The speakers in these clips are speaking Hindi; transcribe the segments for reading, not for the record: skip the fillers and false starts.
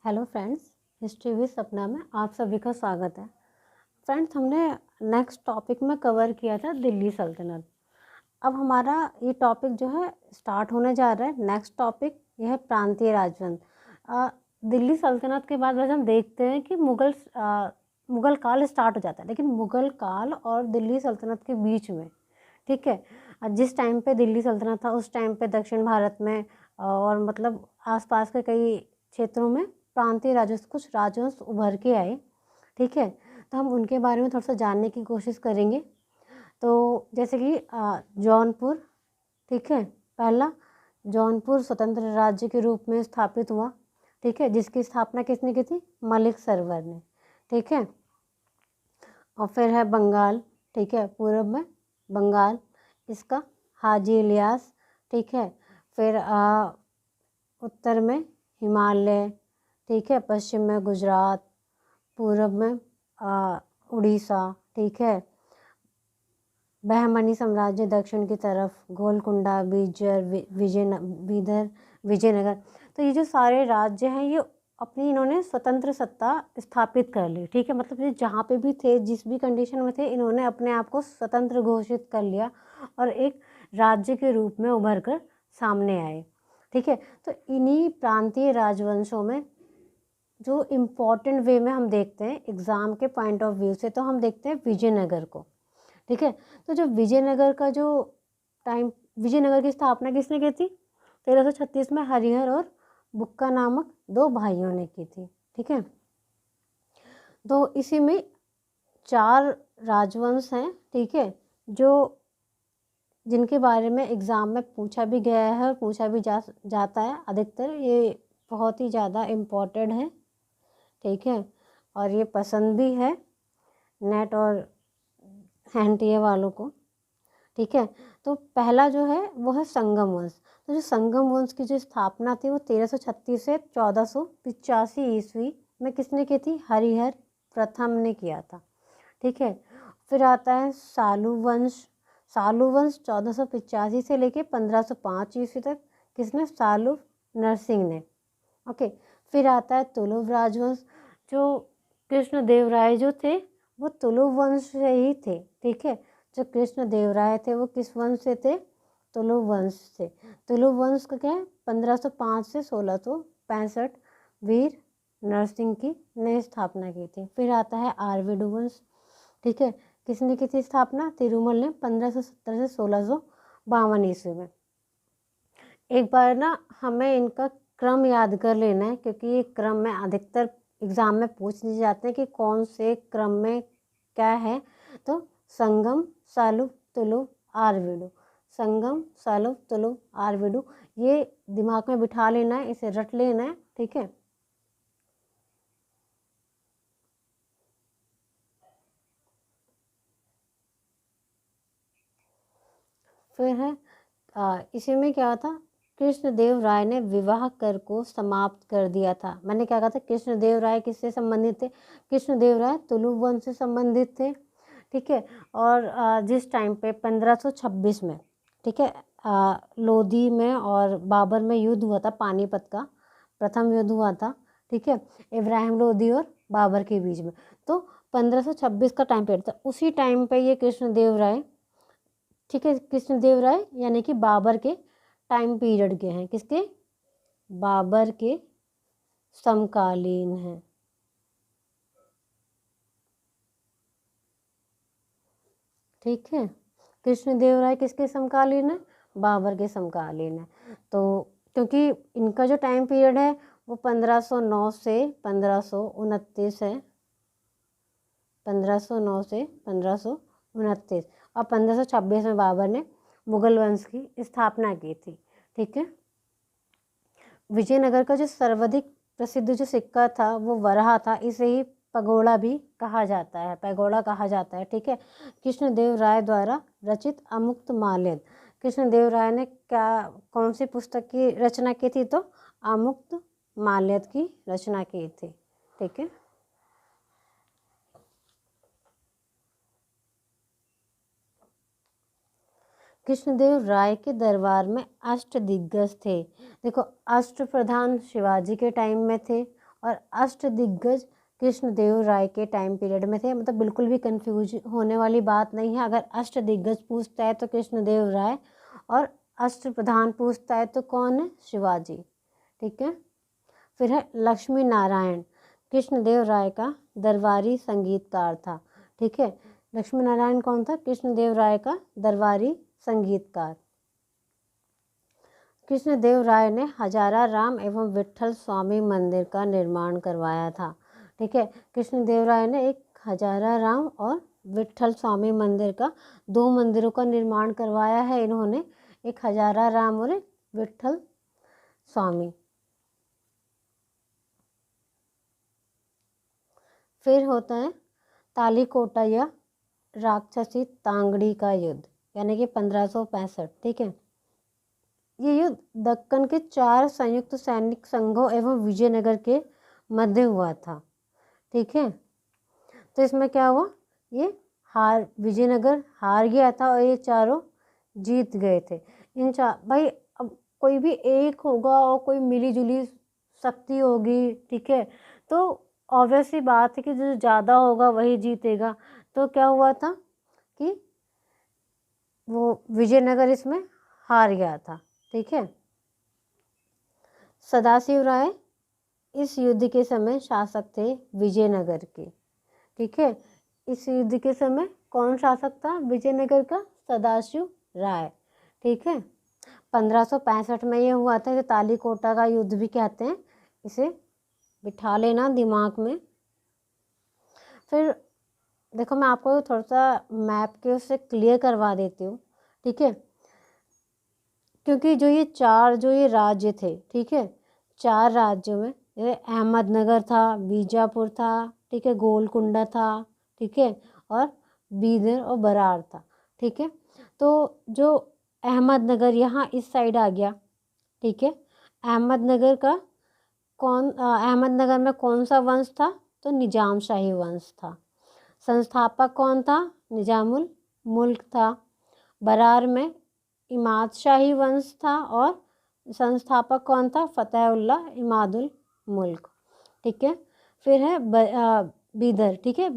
हेलो फ्रेंड्स, हिस्ट्री विद सपना में आप सभी का स्वागत है। फ्रेंड्स, हमने नेक्स्ट टॉपिक में कवर किया था दिल्ली सल्तनत। अब हमारा ये टॉपिक जो है स्टार्ट होने जा रहा है। नेक्स्ट टॉपिक यह है प्रांतीय राजवंश। दिल्ली सल्तनत के बाद वैसे हम देखते हैं कि मुगल काल स्टार्ट हो जाता है, लेकिन मुगल काल और दिल्ली सल्तनत के बीच में, ठीक है, जिस टाइम पे दिल्ली सल्तनत था उस टाइम पे दक्षिण भारत में और मतलब आसपास के कई क्षेत्रों में प्रांतीय राजवंश, कुछ राजवंश उभर के आए। ठीक है, तो हम उनके बारे में थोड़ा सा जानने की कोशिश करेंगे। तो जैसे कि जौनपुर, ठीक है, पहला जौनपुर स्वतंत्र राज्य के रूप में स्थापित हुआ। ठीक है, जिसकी स्थापना किसने की थी? मलिक सरवर ने। ठीक है, और फिर है बंगाल। ठीक है, पूर्व में बंगाल, इसका हाजी इलियास। ठीक है, फिर उत्तर में हिमालय। ठीक है, पश्चिम में गुजरात, पूर्व में उड़ीसा। ठीक है, बहमनी साम्राज्य दक्षिण की तरफ, गोलकुंडा, बीदर, विजयनगर। तो ये जो सारे राज्य हैं ये अपनी इन्होंने स्वतंत्र सत्ता स्थापित कर ली। ठीक है, मतलब ये जहाँ पे भी थे, जिस भी कंडीशन में थे, इन्होंने अपने आप को स्वतंत्र घोषित कर लिया और एक राज्य के रूप में उभर कर सामने आए। ठीक है, तो इन्हीं प्रांतीय राजवंशों में जो इम्पोर्टेंट वे में हम देखते हैं एग्ज़ाम के पॉइंट ऑफ व्यू से, तो हम देखते हैं विजयनगर को। ठीक है, तो जो विजयनगर का जो टाइम, विजयनगर की स्थापना किसने की थी? 1336 में हरिहर और बुक्का नामक दो भाइयों ने की थी। ठीक है, तो इसी में 4 राजवंश हैं। ठीक है, जो जिनके बारे में एग्ज़ाम में पूछा भी गया है और पूछा भी जाता है अधिकतर। ये बहुत ही ज़्यादा इम्पोर्टेंट है। ठीक है, और ये पसंद भी है नेट और एनटीए वालों को। ठीक है, तो पहला जो है वो है संगम वंश। तो जो संगम वंश की जो स्थापना थी वो 1336 से 1485 ईस्वी में किसने की थी? हरिहर प्रथम ने किया था। ठीक है, फिर आता है सालू वंश। सालू वंश 1485 से लेके 1505 ईस्वी तक किसने? सालू नरसिंह ने। ओके, फिर आता है तुलुव राजवंश। जो कृष्णदेवराय जो थे वो तुलुव वंश से ही थे। ठीक है, जो कृष्णदेवराय थे वो किस वंश से थे? तुलुव वंश से। तुलुव वंश का क्या है? 1505 से 1665 वीर नरसिंह की ने स्थापना की थी। फिर आता है आरवेडु वंश। ठीक है, किसने की थी स्थापना? तिरुमल ने 1570 से 1652 ईस्वी में। एक बार ना हमें इनका क्रम याद कर लेना है, क्योंकि ये क्रम में अधिकतर एग्जाम में पूछ लिए जाते हैं कि कौन से क्रम में क्या है। तो संगम, सालुव, तुलुव, आरवेडु। संगम, सालुव, तुलुव, आरवेडु, ये दिमाग में बिठा लेना है, इसे रट लेना है। ठीक है, फिर है इसी में क्या था? कृष्णदेव राय ने विवाह कर को समाप्त कर दिया था। मैंने क्या कहा था? कृष्णदेव राय किससे संबंधित थे? कृष्णदेव राय तुलुव वंश से संबंधित थे। ठीक है, और जिस टाइम पे 1526 में, ठीक है, लोधी में और बाबर में युद्ध हुआ था, पानीपत का प्रथम युद्ध हुआ था। ठीक है, इब्राहिम लोधी और बाबर के बीच में। तो 1526 का टाइम पीरियड था, उसी टाइम पे ये कृष्णदेव राय, ठीक है, कृष्णदेव राय यानी कि बाबर के टाइम पीरियड के हैं। किसके? बाबर के समकालीन हैं। ठीक है, कृष्णदेव राय किसके समकालीन है? बाबर के समकालीन है। तो क्योंकि इनका जो टाइम पीरियड है वो 1509 से 1529 है। 1509 से 1529, और 1526 में बाबर ने मुगल वंश की स्थापना की थी। ठीक है, विजयनगर का जो सर्वाधिक प्रसिद्ध जो सिक्का था वो वराह था। इसे ही पगोड़ा भी कहा जाता है, पैगोड़ा कहा जाता है। ठीक है, कृष्णदेव राय द्वारा रचित अमुक्त माल्यद। कृष्णदेव राय ने क्या, कौन सी पुस्तक की रचना की थी? तो अमुक्त माल्यद की रचना की थी। ठीक है, कृष्णदेव राय के दरबार में अष्टदिग्गज थे। देखो, अष्टप्रधान शिवाजी के टाइम में थे और अष्टदिग्गज कृष्णदेव राय के टाइम पीरियड में थे। मतलब बिल्कुल भी कंफ्यूज होने वाली बात नहीं है। अगर अष्टदिग्गज पूछता है तो कृष्णदेव राय, और अष्टप्रधान पूछता है तो कौन है? शिवाजी। ठीक है। फिर है लक्ष्मी नारायण, कृष्णदेव राय का दरबारी संगीतकार था। ठीक है। लक्ष्मी नारायण कौन था? कृष्णदेव राय का दरबारी संगीतकार। कृष्णदेव राय ने हजारा राम एवं विट्ठल स्वामी मंदिर का निर्माण करवाया था। ठीक है। कृष्णदेव राय ने एक हजारा राम और विट्ठल स्वामी मंदिर का, 2 मंदिरों का निर्माण करवाया है इन्होंने, एक हजारा राम और एक विट्ठल स्वामी। फिर होता है तालीकोटा या राक्षसी तांगड़ी का युद्ध, यानी कि 1565। ठीक है। ये युद्ध दक्कन के 4 संयुक्त सैनिक संघों एवं विजयनगर के मध्य हुआ था। ठीक है। तो इसमें क्या हुआ? ये विजयनगर हार गया था और ये चारों जीत गए थे। इन भाई अब कोई भी एक होगा और कोई मिली जुली शक्ति होगी। ठीक है। तो ऑब्वियस सी बात है कि जो ज़्यादा होगा वही जीतेगा। तो क्या हुआ था कि वो विजयनगर इसमें हार गया था। ठीक है। सदाशिव राय इस युद्ध के समय शासक थे विजयनगर के। ठीक है। इस युद्ध के समय कौन शासक था विजयनगर का? सदाशिव राय। ठीक है। 1565 में ये हुआ था। तालीकोटा का युद्ध भी कहते हैं, इसे बिठा लेना दिमाग में। फिर देखो मैं आपको थोड़ा सा मैप के उससे क्लियर करवा देती हूँ। ठीक है। क्योंकि जो ये राज्य थे, ठीक है, 4 राज्यों में जैसे अहमदनगर था, बीजापुर था, ठीक है, गोलकुंडा था, ठीक है, और बीदर और बरार था। ठीक है। तो जो अहमदनगर यहाँ इस साइड आ गया। ठीक है। अहमदनगर में कौन सा वंश था? तो निजाम शाही वंश था। संस्थापक कौन था? निजामुल मुल्क था। बरार में इमाद शाही वंश था और संस्थापक कौन था? फतेहुल्लाह इमादुल मुल्क। ठीक है। फिर है बीदर। ठीक है।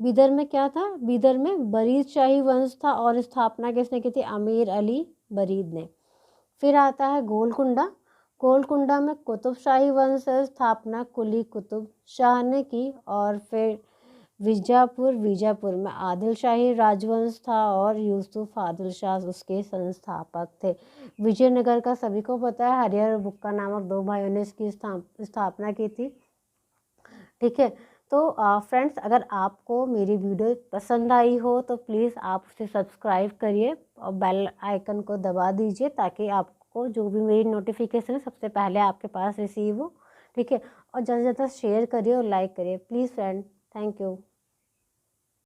बीदर में क्या था? बीदर में बरीद शाही वंश था और स्थापना किसने की थी? अमीर अली बरीद ने। फिर आता है गोलकुंडा में कुतुब शाही वंश स्थापना कुली कुतुब शाह ने की। और फिर बीजापुर में आदिल शाही राजवंश था और यूसुफ आदिल शाह उसके संस्थापक थे। विजयनगर का सभी को पता है, हरिहर बुक्का नामक 2 भाइयों ने इसकी स्थापना की थी। ठीक है। तो फ्रेंड्स, अगर आपको मेरी वीडियो पसंद आई हो तो प्लीज़ आप उसे सब्सक्राइब करिए और बेल आइकन को दबा दीजिए ताकि आपको जो भी मेरी नोटिफिकेशन है सबसे पहले आपके पास रिसीव हो। ठीक है। और ज़्यादा से ज़्यादा शेयर करिए और लाइक करिए प्लीज़ फ्रेंड। Thank you.